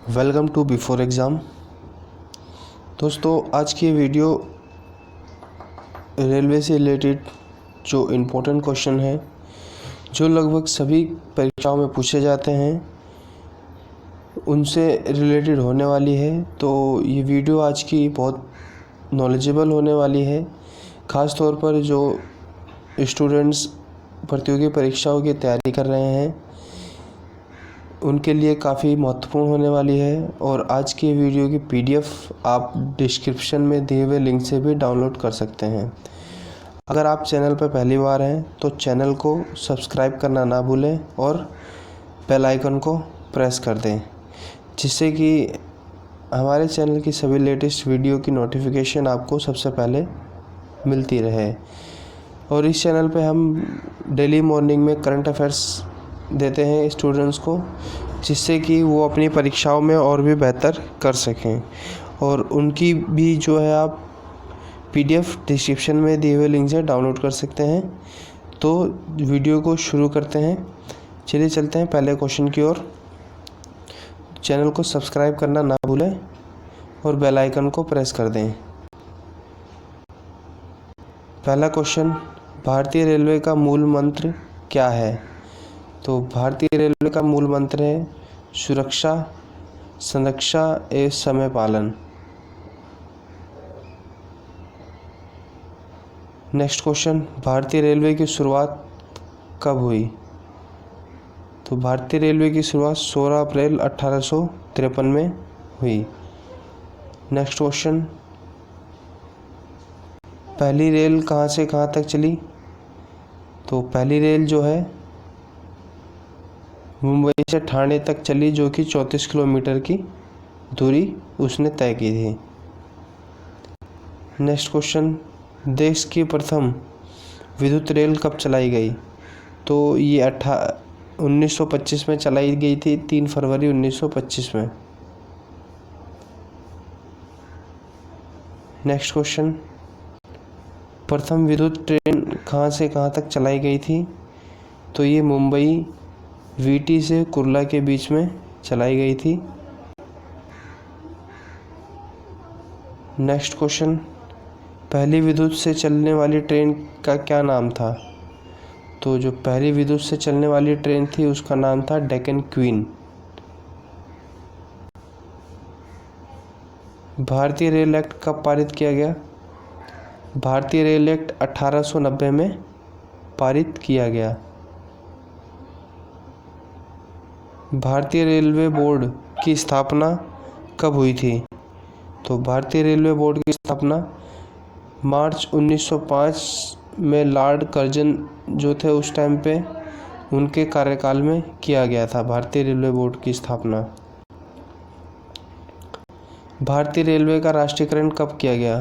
Welcome to before exam. दोस्तों, आज की वीडियो रेलवे से रिलेटेड जो इम्पोर्टेंट क्वेश्चन है जो लगभग सभी परीक्षाओं में पूछे जाते हैं उनसे रिलेटेड होने वाली है। तो ये वीडियो आज की बहुत नॉलेजेबल होने वाली है, ख़ास तौर पर जो स्टूडेंट्स प्रतियोगी परीक्षाओं की तैयारी कर रहे हैं उनके लिए काफ़ी महत्वपूर्ण होने वाली है। और आज की वीडियो की पीडीएफ आप डिस्क्रिप्शन में दिए हुए लिंक से भी डाउनलोड कर सकते हैं। अगर आप चैनल पर पहली बार हैं तो चैनल को सब्सक्राइब करना ना भूलें और बेल आइकन को प्रेस कर दें, जिससे कि हमारे चैनल की सभी लेटेस्ट वीडियो की नोटिफिकेशन आपको सबसे पहले मिलती रहे। और इस चैनल पे हम डेली मॉर्निंग में करंट अफेयर्स देते हैं स्टूडेंट्स को, जिससे कि वो अपनी परीक्षाओं में और भी बेहतर कर सकें। और उनकी भी जो है आप पीडीएफ डिस्क्रिप्शन में दिए हुए लिंक से डाउनलोड कर सकते हैं। तो वीडियो को शुरू करते हैं। चलिए चलते हैं पहले क्वेश्चन की ओर। चैनल को सब्सक्राइब करना ना भूलें और बेल आइकन को प्रेस कर दें। पहला क्वेश्चन, भारतीय रेलवे का मूल मंत्र क्या है? तो भारतीय रेलवे का मूल मंत्र है सुरक्षा, संरक्षा एवं समय पालन। नेक्स्ट क्वेश्चन, भारतीय रेलवे की शुरुआत कब हुई? तो भारतीय रेलवे की शुरुआत 16 अप्रैल 1853 में हुई। नेक्स्ट क्वेश्चन, पहली रेल कहाँ से कहाँ तक चली? तो पहली रेल जो है मुंबई से ठाणे तक चली, जो कि 34 किलोमीटर की दूरी उसने तय की थी। नेक्स्ट क्वेश्चन, देश की प्रथम विद्युत रेल कब चलाई गई? तो ये 1925 में चलाई गई थी, 3 फरवरी 1925 में। नेक्स्ट क्वेश्चन, प्रथम विद्युत ट्रेन कहाँ से कहाँ तक चलाई गई थी? तो ये मुंबई वीटी से कुर्ला के बीच में चलाई गई थी। नेक्स्ट क्वेश्चन, पहली विद्युत से चलने वाली ट्रेन का क्या नाम था? तो जो पहली विद्युत से चलने वाली ट्रेन थी उसका नाम था डेक्कन क्वीन। भारतीय रेल एक्ट कब पारित किया गया? भारतीय रेल एक्ट 1890 में पारित किया गया। भारतीय रेलवे बोर्ड की स्थापना कब हुई थी? तो भारतीय रेलवे बोर्ड की स्थापना मार्च 1905 में लॉर्ड कर्जन जो थे उस टाइम पे उनके कार्यकाल में किया गया था भारतीय रेलवे बोर्ड की स्थापना। भारतीय रेलवे का राष्ट्रीयकरण कब किया गया?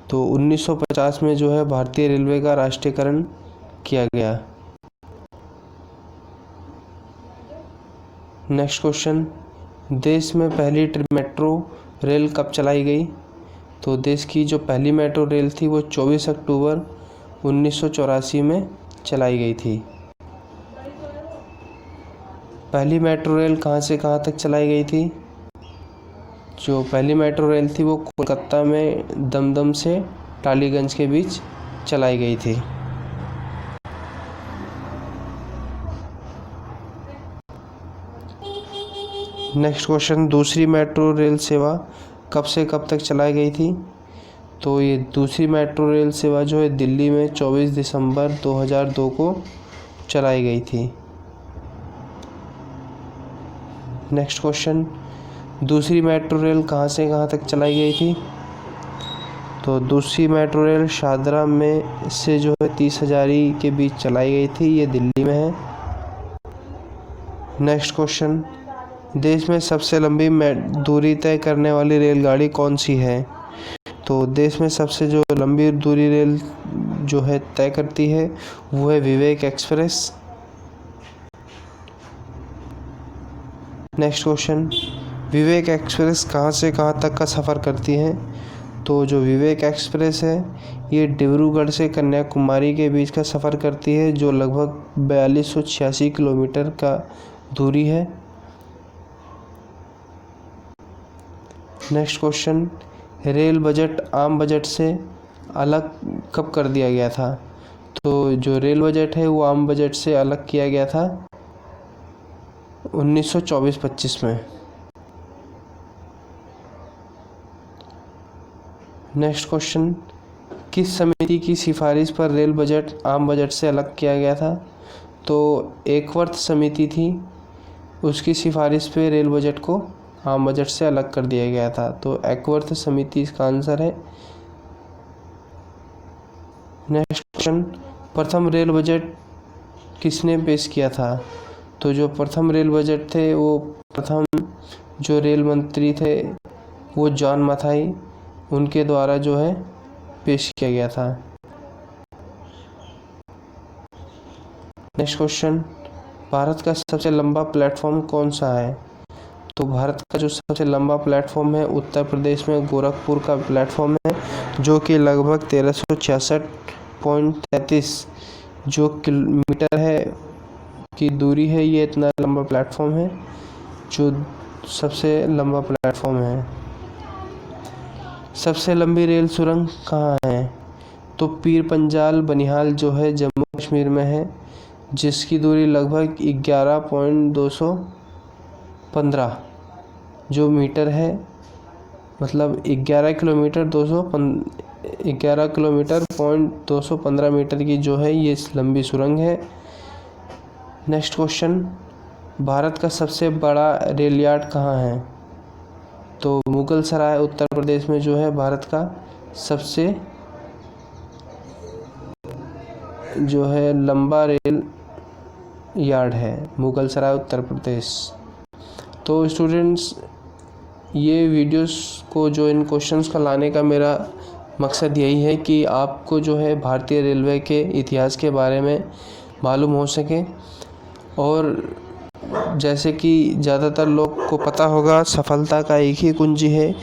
तो 1950 में जो है भारतीय रेलवे का राष्ट्रीयकरण किया गया। नेक्स्ट क्वेश्चन, देश में पहली मेट्रो रेल कब चलाई गई? तो देश की जो पहली मेट्रो रेल थी वो 24 अक्टूबर 1984 में चलाई गई थी। पहली मेट्रो रेल कहाँ से कहाँ तक चलाई गई थी? जो पहली मेट्रो रेल थी वो कोलकाता में दमदम से टालीगंज के बीच चलाई गई थी। नेक्स्ट क्वेश्चन, दूसरी मेट्रो रेल सेवा कब से कब तक चलाई गई थी? तो ये दूसरी मेट्रो रेल सेवा जो है दिल्ली में 24 दिसंबर 2002 को चलाई गई थी। नेक्स्ट क्वेश्चन, दूसरी मेट्रो रेल कहाँ से कहाँ तक चलाई गई थी? तो दूसरी मेट्रो रेल शाहदरा में से जो है 30 हजारी के बीच चलाई गई थी, ये दिल्ली में है। नेक्स्ट क्वेश्चन, देश में सबसे लंबी दूरी तय करने वाली रेलगाड़ी कौन सी है? तो देश में सबसे जो लंबी दूरी रेल जो है तय करती है वो है विवेक एक्सप्रेस। नेक्स्ट क्वेश्चन, विवेक एक्सप्रेस कहाँ से कहाँ तक का सफ़र करती है? तो जो विवेक एक्सप्रेस है ये डिब्रूगढ़ से कन्याकुमारी के बीच का सफ़र करती है, जो लगभग 4286 किलोमीटर का दूरी है। नेक्स्ट क्वेश्चन, रेल बजट आम बजट से अलग कब कर दिया गया था? तो जो रेल बजट है वो आम बजट से अलग किया गया था 1924-25 में। नेक्स्ट क्वेश्चन, किस समिति की सिफारिश पर रेल बजट आम बजट से अलग किया गया था? तो एकवर्थ समिति थी, उसकी सिफारिश पे रेल बजट को आम बजट से अलग कर दिया गया था। तो एकवर्थ समिति इसका आंसर है। नेक्स्ट क्वेश्चन, प्रथम रेल बजट किसने पेश किया था? तो जो प्रथम रेल बजट थे वो प्रथम जो रेल मंत्री थे वो जॉन मथाई, उनके द्वारा जो है पेश किया गया था। नेक्स्ट क्वेश्चन, भारत का सबसे लंबा प्लेटफॉर्म कौन सा है? तो भारत का जो सबसे लंबा प्लेटफॉर्म है उत्तर प्रदेश में गोरखपुर का प्लेटफॉर्म है, जो कि लगभग 1366.33 जो किलोमीटर है की दूरी है। ये इतना लंबा प्लेटफॉर्म है, जो सबसे लंबा प्लेटफॉर्म है। सबसे लंबी रेल सुरंग कहाँ है? तो पीर पंजाल बनिहाल जो है जम्मू कश्मीर में है, जिसकी दूरी लगभग 11.215 जो मीटर है, मतलब 11 किलोमीटर 215 मीटर की जो है ये लंबी सुरंग है। नेक्स्ट क्वेश्चन, भारत का सबसे बड़ा रेल यार्ड कहाँ है? तो मुगल सराय उत्तर प्रदेश में जो है भारत का सबसे जो है लंबा रेल यार्ड है, मुगल सराय उत्तर प्रदेश। तो स्टूडेंट्स, ये वीडियोस को जो इन क्वेश्चंस को लाने का मेरा मकसद यही है कि आपको जो है भारतीय रेलवे के इतिहास के बारे में मालूम हो सके। और जैसे कि ज़्यादातर लोग को पता होगा, सफलता का एक ही कुंजी है,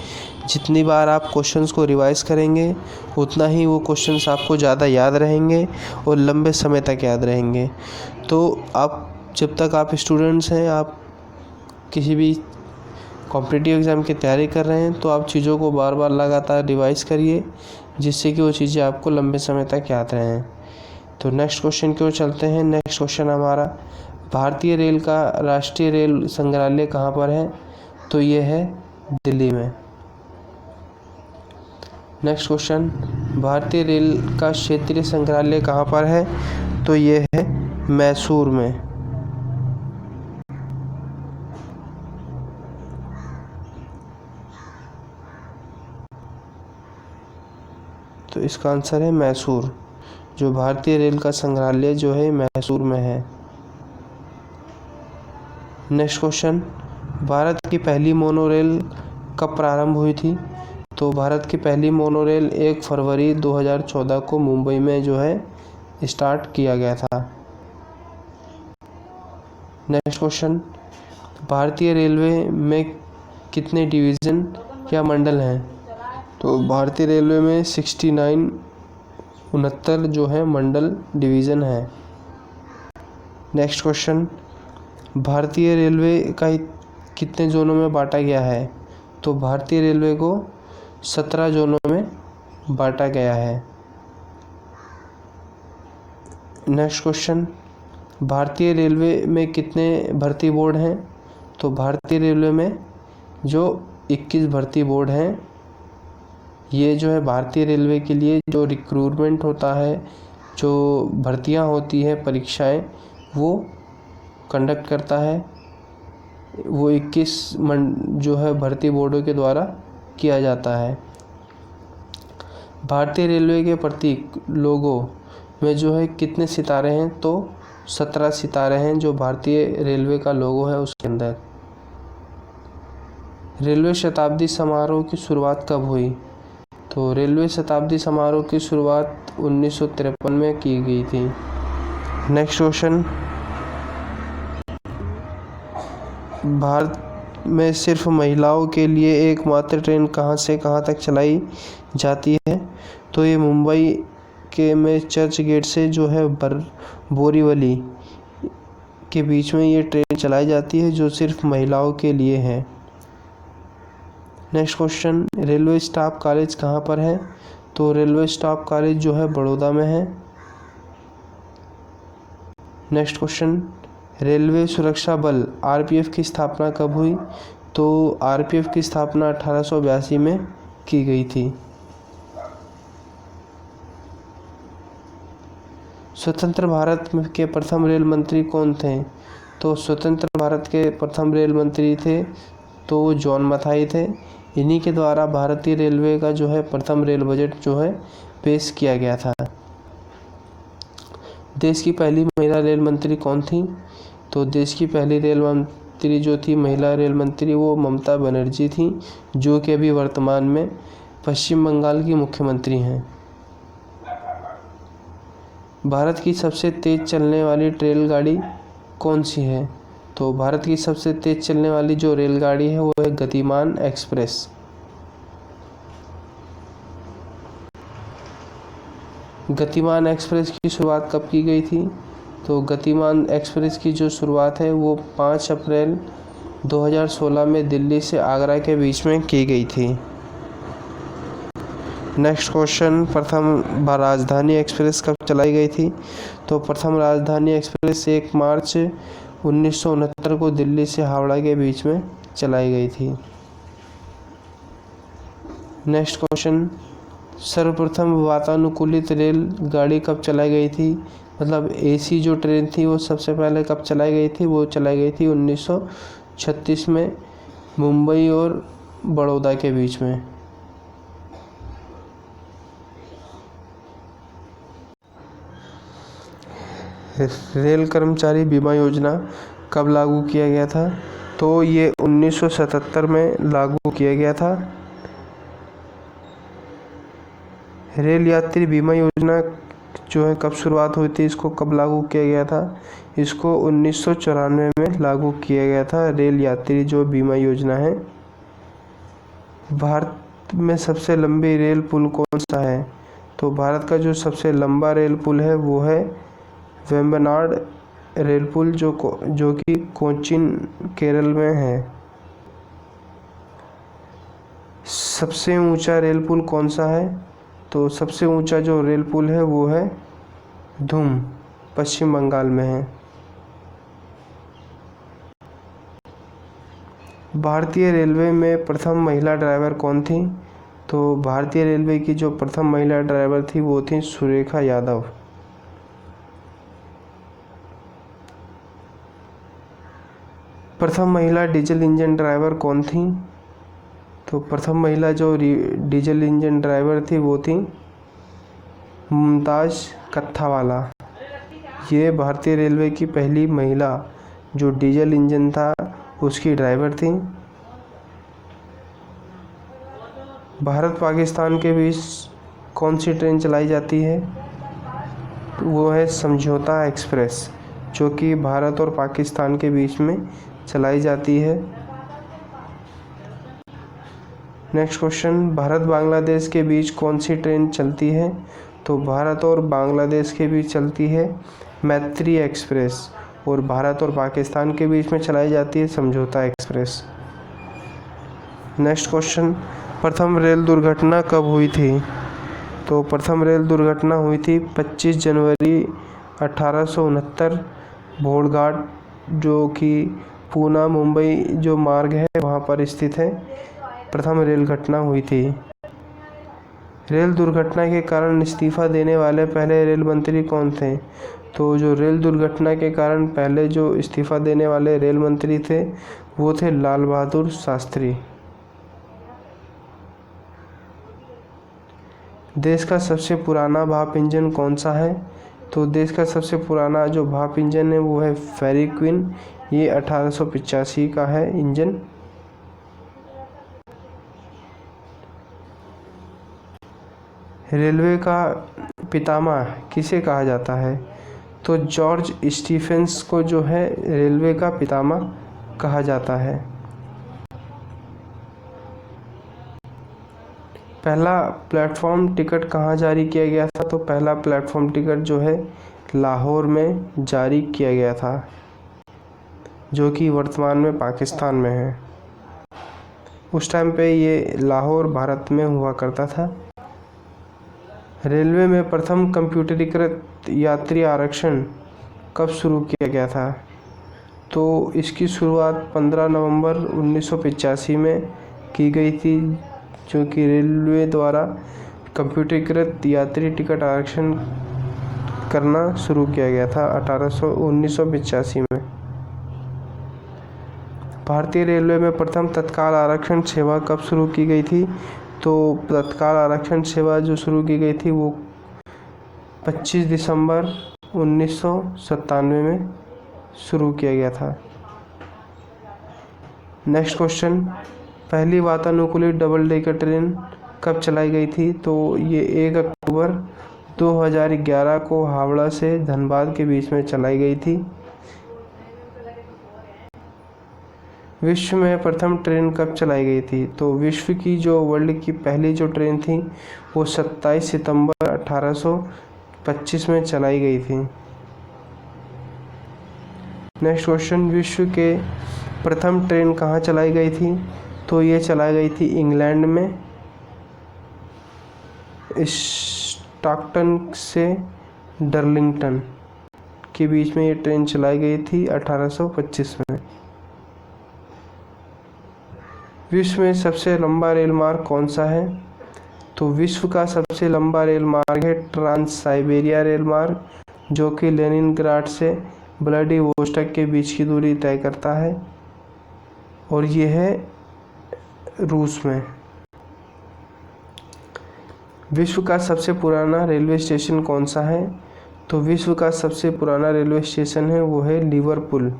जितनी बार आप क्वेश्चंस को रिवाइज करेंगे उतना ही वो क्वेश्चंस आपको ज़्यादा याद रहेंगे और लंबे समय तक याद रहेंगे। तो आप जब तक आप स्टूडेंट्स हैं, आप किसी भी कॉम्पिटिटिव एग्ज़ाम की तैयारी कर रहे हैं, तो आप चीज़ों को बार बार लगातार रिवाइज करिए, जिससे कि वो चीज़ें आपको लंबे समय तक याद रहें। तो नेक्स्ट क्वेश्चन की ओर चलते हैं। नेक्स्ट क्वेश्चन हमारा, भारतीय रेल का राष्ट्रीय रेल संग्रहालय कहाँ पर है? तो ये है दिल्ली में। नेक्स्ट क्वेश्चन, भारतीय रेल का क्षेत्रीय संग्रहालय कहाँ पर है? तो ये है मैसूर में। तो इसका आंसर है मैसूर। जो भारतीय रेल का संग्रहालय जो है मैसूर में है। नेक्स्ट क्वेश्चन, भारत की पहली मोनोरेल कब प्रारंभ हुई थी? तो भारत की पहली मोनोरेल 1 फरवरी 2014 को मुंबई में जो है स्टार्ट किया गया था। नेक्स्ट क्वेश्चन, भारतीय रेलवे में कितने डिवीज़न या मंडल हैं? तो भारतीय रेलवे में 69 जो है मंडल डिवीज़न है। नेक्स्ट क्वेश्चन, भारतीय रेलवे का कितने जोनों में बांटा गया है? तो भारतीय रेलवे को 17 जोनों में बांटा गया है। नेक्स्ट क्वेश्चन, भारतीय रेलवे में कितने भर्ती बोर्ड हैं? तो भारतीय रेलवे में जो 21 भर्ती बोर्ड हैं, ये जो है भारतीय रेलवे के लिए जो रिक्रूटमेंट होता है, जो भर्तियां होती है, परीक्षाएं वो कंडक्ट करता है, वो 21 जो है भर्ती बोर्डों के द्वारा किया जाता है। भारतीय रेलवे के प्रतीक लोगो में जो है कितने सितारे हैं? तो 17 सितारे हैं जो भारतीय रेलवे का लोगो है उसके अंदर। रेलवे शताब्दी समारोह की शुरुआत कब हुई? तो रेलवे शताब्दी समारोह की शुरुआत 1953 में की गई थी। नेक्स्ट क्वेश्चन, भारत में सिर्फ महिलाओं के लिए एकमात्र ट्रेन कहाँ से कहाँ तक चलाई जाती है? तो ये मुंबई के में चर्च गेट से जो है बोरीवली के बीच में ये ट्रेन चलाई जाती है, जो सिर्फ महिलाओं के लिए है। Next question, railway staff college कहाँ पर है? तो रेलवे स्टाफ कॉलेज जो है बड़ौदा में है। नेक्स्ट क्वेश्चन, रेलवे सुरक्षा बल आरपीएफ की स्थापना कब हुई? तो आरपीएफ की स्थापना 1882 में की गई थी। स्वतंत्र भारत के प्रथम रेल मंत्री कौन थे? तो स्वतंत्र भारत के प्रथम रेल मंत्री थे तो जॉन मथाई थे। इन्हीं के द्वारा भारतीय रेलवे का जो है प्रथम रेल बजट जो है पेश किया गया था। देश की पहली महिला रेल मंत्री कौन थी? तो देश की पहली रेल मंत्री जो थी महिला रेल मंत्री वो ममता बनर्जी थी, जो कि अभी वर्तमान में पश्चिम बंगाल की मुख्यमंत्री हैं। भारत की सबसे तेज़ चलने वाली रेलगाड़ी कौन सी है? तो भारत की सबसे तेज़ चलने वाली जो रेलगाड़ी है वो है गतिमान एक्सप्रेस। गतिमान एक्सप्रेस की शुरुआत कब की गई थी? तो गतिमान एक्सप्रेस की जो शुरुआत है वो 5 अप्रैल 2016 में दिल्ली से आगरा के बीच में की गई थी। नेक्स्ट क्वेश्चन, प्रथम राजधानी एक्सप्रेस कब चलाई गई थी? तो प्रथम राजधानी एक्सप्रेस 1 मार्च 1969 को दिल्ली से हावड़ा के बीच में चलाई गई थी। नेक्स्ट क्वेश्चन, सर्वप्रथम वातानुकूलित रेलगाड़ी कब चलाई गई थी? मतलब एसी जो ट्रेन थी वो सबसे पहले कब चलाई गई थी? वो चलाई गई थी 1936 में मुंबई और बड़ौदा के बीच में। रेल कर्मचारी बीमा योजना कब लागू किया गया था? तो ये 1977 में लागू किया गया था। रेल यात्री बीमा योजना जो है कब शुरुआत हुई थी, इसको कब लागू किया गया था? इसको 1994 में लागू किया गया था। रेल यात्री जो बीमा योजना है। भारत में सबसे लंबी रेल पुल कौन सा है? तो भारत का जो सबसे लंबा रेल पुल है वो है वेम्बनाड रेल पुल जो कि कोचीन केरल में है। सबसे ऊंचा रेल पुल कौन सा है? तो सबसे ऊंचा जो रेल पुल है वो है धूम, पश्चिम बंगाल में है। भारतीय रेलवे में प्रथम महिला ड्राइवर कौन थी? तो भारतीय रेलवे की जो प्रथम महिला ड्राइवर थी वो थी सुरेखा यादव। प्रथम महिला डीजल इंजन ड्राइवर कौन थी? तो प्रथम महिला जो डीजल इंजन ड्राइवर थी वो थी मुमताज़ कत्थावाला। ये भारतीय रेलवे की पहली महिला जो डीजल इंजन था उसकी ड्राइवर थी। भारत पाकिस्तान के बीच कौन सी ट्रेन चलाई जाती है? वो है समझौता एक्सप्रेस, जो कि भारत और पाकिस्तान के बीच में चलाई जाती है। नेक्स्ट क्वेश्चन, भारत बांग्लादेश के बीच कौन सी ट्रेन चलती है? तो भारत और बांग्लादेश के बीच चलती है मैत्री एक्सप्रेस, और भारत और पाकिस्तान के बीच में चलाई जाती है समझौता एक्सप्रेस। नेक्स्ट क्वेश्चन, प्रथम रेल दुर्घटना कब हुई थी? तो प्रथम रेल दुर्घटना हुई थी 25 जनवरी 1869 भोरघाट, जो कि पूना मुंबई जो मार्ग है वहाँ पर स्थित है। प्रथम रेल घटना हुई थी। रेल दुर्घटना के कारण इस्तीफा देने वाले पहले रेल मंत्री कौन थे? तो जो रेल दुर्घटना के कारण पहले जो इस्तीफा देने वाले रेल मंत्री थे वो थे लाल बहादुर शास्त्री। देश का सबसे पुराना भाप इंजन कौन सा है? तो देश का सबसे पुराना जो भाप इंजन है वो है फेरी क्वीन। ये 1885 का है इंजन। रेलवे का पितामह किसे कहा जाता है? तो जॉर्ज स्टीफेंस को जो है रेलवे का पितामह कहा जाता है। पहला प्लेटफॉर्म टिकट कहाँ जारी किया गया था? तो पहला प्लेटफॉर्म टिकट जो है लाहौर में जारी किया गया था, जो कि वर्तमान में पाकिस्तान में है। उस टाइम पे ये लाहौर भारत में हुआ करता था। रेलवे में प्रथम कंप्यूटरीकृत यात्री आरक्षण कब शुरू किया गया था? तो इसकी शुरुआत 15 नवंबर 1985 में की गई थी, जो कि रेलवे द्वारा कंप्यूटरीकृत यात्री टिकट आरक्षण करना शुरू किया गया था 1985 में। भारतीय रेलवे में प्रथम तत्काल आरक्षण सेवा कब शुरू की गई थी? तो तत्काल आरक्षण सेवा जो शुरू की गई थी वो 25 दिसंबर 1997 में शुरू किया गया था। नेक्स्ट क्वेश्चन, पहली वातानुकूलित डबल डेकर ट्रेन कब चलाई गई थी? तो ये 1 अक्टूबर 2011 को हावड़ा से धनबाद के बीच में चलाई गई थी। विश्व में प्रथम ट्रेन कब चलाई गई थी? तो विश्व की जो वर्ल्ड की पहली जो ट्रेन थी वो 27 सितंबर 1825 में चलाई गई थी। नेक्स्ट क्वेश्चन, विश्व के प्रथम ट्रेन कहाँ चलाई गई थी? तो ये चलाई गई थी इंग्लैंड में, स्टॉकटन से डर्लिंगटन के बीच में ये ट्रेन चलाई गई थी 1825 में। विश्व में सबसे लंबा रेल मार्ग कौन सा है? तो विश्व का सबसे लंबा रेल मार्ग है ट्रांस साइबेरिया रेल मार्ग, जो कि लेनिनग्राड से व्लादिवोस्टॉक के बीच की दूरी तय करता है, और ये है रूस में। विश्व का सबसे पुराना रेलवे स्टेशन कौन सा है? तो विश्व का सबसे पुराना रेलवे स्टेशन है वो है लिवरपूल।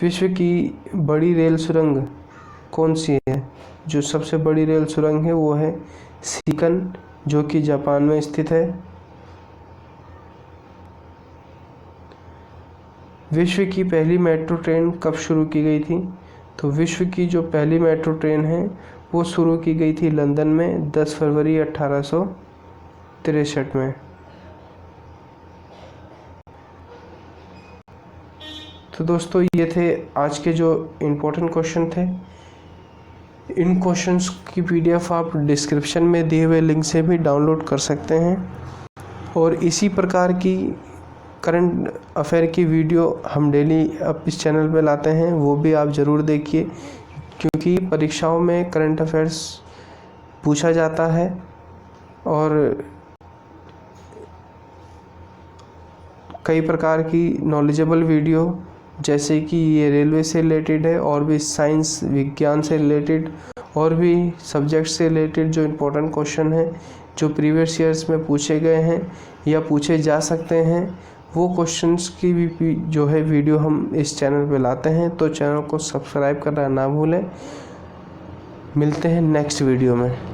विश्व की बड़ी रेल सुरंग कौन सी है? जो सबसे बड़ी रेल सुरंग है वो है शिकन, जो कि जापान में स्थित है। विश्व की पहली मेट्रो ट्रेन कब शुरू की गई थी? तो विश्व की जो पहली मेट्रो ट्रेन है वो शुरू की गई थी लंदन में 10 फरवरी 1863 में। तो दोस्तों ये थे आज के जो इम्पोर्टेंट क्वेश्चन थे। इन क्वेश्चंस की पीडीएफ आप डिस्क्रिप्शन में दिए हुए लिंक से भी डाउनलोड कर सकते हैं, और इसी प्रकार की करंट अफेयर की वीडियो हम डेली अब इस चैनल पे लाते हैं, वो भी आप ज़रूर देखिए, क्योंकि परीक्षाओं में करंट अफेयर्स पूछा जाता है और कई प्रकार की नॉलेजेबल वीडियो, जैसे कि ये रेलवे से रिलेटेड है और भी साइंस विज्ञान से रिलेटेड और भी सब्जेक्ट से रिलेटेड जो इम्पोर्टेंट क्वेश्चन हैं जो प्रीवियस ईयर्स में पूछे गए हैं या पूछे जा सकते हैं, वो क्वेश्चंस की भी जो है वीडियो हम इस चैनल पे लाते हैं। तो चैनल को सब्सक्राइब करना ना भूलें। मिलते हैं नेक्स्ट वीडियो में।